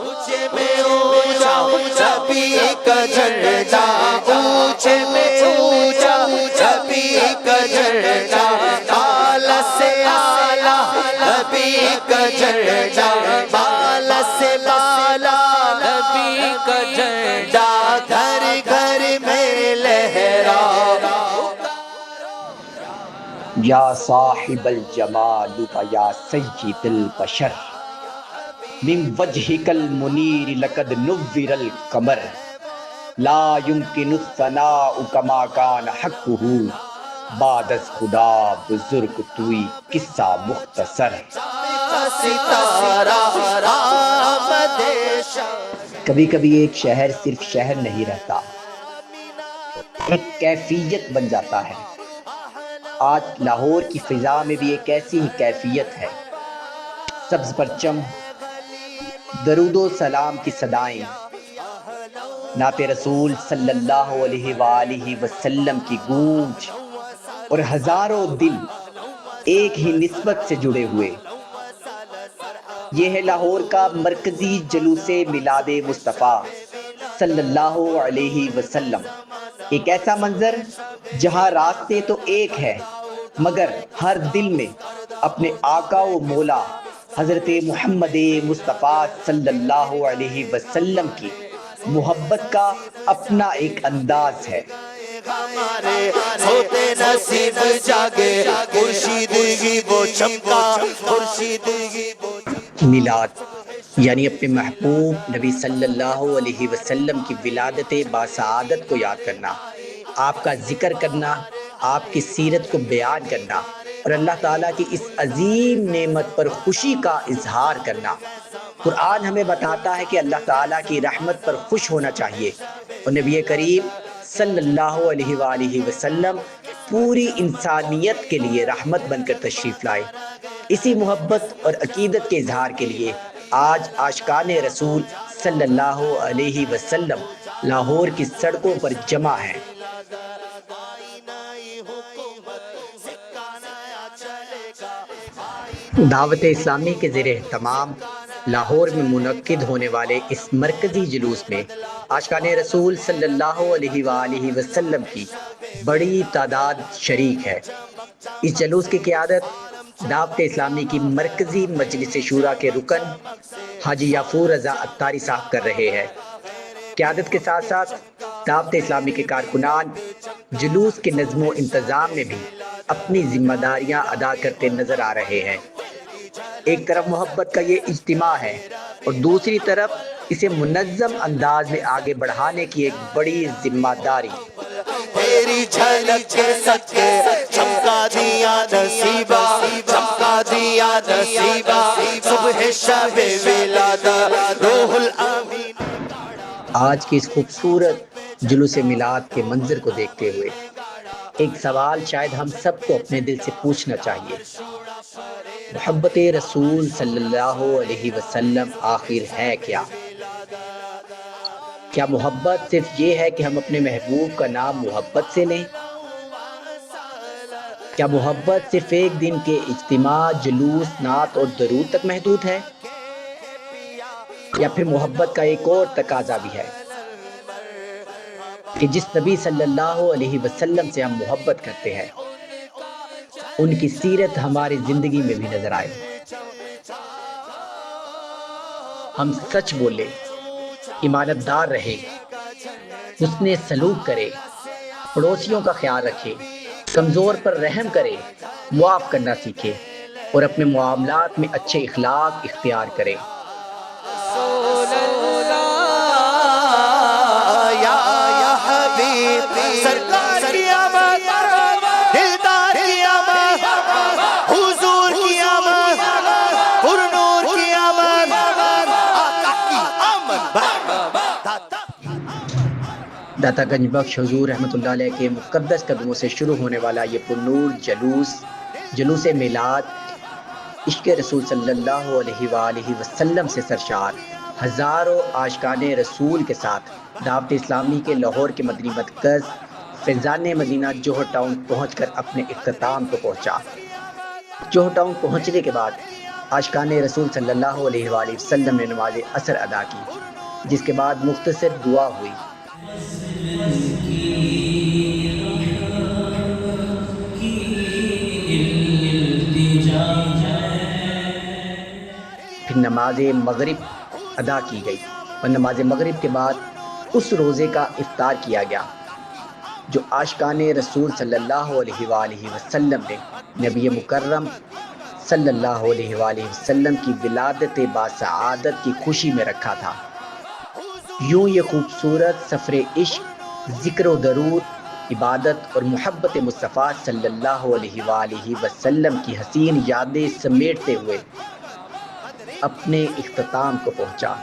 اونچے میں اونچا نبی کا جھنڈا، اونچے میں اونچا نبی کا جھنڈا، اعلیٰ سے اعلیٰ نبی کا جھنڈا، بالا سے بالا نبی کا جھنڈا، گھر گھر میں لہرا۔ یا صاحب الجمال یا سید البشر من وجهك المنیر لقد نور القمر لا يمكن الثناء كما كان حقه بعد از خدا بزرگ توئی قصہ مختصر۔ کبھی کبھی ایک شہر صرف شہر نہیں رہتا، ایک کیفیت بن جاتا ہے۔ آج لاہور کی فضا میں بھی ایک ایسی ہی کیفیت ہے۔ سبز پرچم، درود و سلام کی صدائیں، نعت رسول صلی اللہ علیہ وآلہ وسلم کی گونج، اور ہزاروں دل ایک ہی نسبت سے جڑے ہوئے۔ یہ ہے لاہور کا مرکزی جلوس میلاد مصطفیٰ صلی اللہ علیہ وسلم، ایک ایسا منظر جہاں راستے تو ایک ہے مگر ہر دل میں اپنے آقا و مولا حضرت محمد مصطفیٰ صلی اللہ علیہ وسلم کی محبت کا اپنا ایک انداز ہے۔ ہمارے ہوتے نصیب جاگے، خورشیدگی وہ چمکا، خورشیدگی وہ میلاد یعنی اپنے محبوب نبی صلی اللہ علیہ وسلم کی ولادت باسعادت کو یاد کرنا، آپ کا ذکر کرنا، آپ کی سیرت کو بیان کرنا اور اللہ تعالیٰ کی اس عظیم نعمت پر خوشی کا اظہار کرنا۔ قرآن ہمیں بتاتا ہے کہ اللہ تعالیٰ کی رحمت پر خوش ہونا چاہیے، اور نبی کریم صلی اللہ علیہ وآلہ وسلم پوری انسانیت کے لیے رحمت بن کر تشریف لائے۔ اسی محبت اور عقیدت کے اظہار کے لیے آج عاشقان رسول صلی اللہ علیہ وسلم لاہور کی سڑکوں پر جمع ہیں۔ دعوت اسلامی کے زیر اہتمام لاہور میں منعقد ہونے والے اس مرکزی جلوس میں عاشقان رسول صلی اللہ علیہ وآلہ وسلم کی بڑی تعداد شریک ہے۔ اس جلوس کی قیادت دعوت اسلامی کی مرکزی مجلس شورا کے رکن حاجی یافور رضا عطاری صاحب کر رہے ہیں۔ قیادت کے ساتھ ساتھ دعوت اسلامی کے کارکنان جلوس کے نظم و انتظام میں بھی اپنی ذمہ داریاں ادا کرتے نظر آ رہے ہیں۔ ایک طرف محبت کا یہ اجتماع ہے اور دوسری طرف اسے منظم انداز میں آگے بڑھانے کی ایک بڑی ذمہ داری۔ تیری جھلک کے صدقے چمکا دیا نصیبہ، چمکا دیا نصیبہ، صبح شب ولادت روح الامین۔ آج کی اس خوبصورت جلوس میلاد کے منظر کو دیکھتے ہوئے ایک سوال شاید ہم سب کو اپنے دل سے پوچھنا چاہیے، محبت رسول صلی اللہ علیہ وسلم آخر ہے کیا؟ کیا محبت صرف یہ ہے کہ ہم اپنے محبوب کا نام محبت سے لیں؟ کیا محبت صرف ایک دن کے اجتماع، جلوس، نعت اور درود تک محدود ہے؟ یا پھر محبت کا ایک اور تقاضا بھی ہے کہ جس نبی صلی اللہ علیہ وسلم سے ہم محبت کرتے ہیں ان کی سیرت ہماری زندگی میں بھی نظر آئے، ہم سچ بولے، ایمانت دار رہے، حسن سلوک کرے، پڑوسیوں کا خیال رکھے، کمزور پر رحم کرے، معاف کرنا سیکھے اور اپنے معاملات میں اچھے اخلاق اختیار کرے۔ سرکار کی آمد، دلدار کی آمد، حضور کی آمد، پرنور کی آمد، آقا کی آمد۔ داتا گنج بخش حضور رحمۃ اللہ علیہ کے مقدس قدموں سے شروع ہونے والا یہ پرنور جلوس میلاد عشق رسول صلی اللہ علیہ وآلہ وسلم سے سرشار ہزاروں عاشقان رسول کے ساتھ دعوت اسلامی کے لاہور کے مدنی مرکز فیضان مدینہ جوہر ٹاؤن پہنچ کر اپنے اختتام کو پہنچا۔ جوہر ٹاؤن پہنچنے کے بعد عاشقان رسول صلی اللہ علیہ وآلہ وسلم نے نماز عصر ادا کی، جس کے بعد مختصر دعا ہوئی۔ پھر نماز مغرب ادا کی گئی اور نماز مغرب کے بعد اس روزے کا افطار کیا گیا جو عاشقان رسول صلی اللہ علیہ وآلہ وسلم نے نبی مکرم صلی اللہ علیہ وآلہ وسلم کی ولادت باسعادت کی خوشی میں رکھا تھا۔ یوں یہ خوبصورت سفر عشق، ذکر و درود، عبادت اور محبت مصطفیٰ صلی اللہ علیہ وآلہ وسلم کی حسین یادیں سمیٹتے ہوئے اپنے اختتام کو پہنچا۔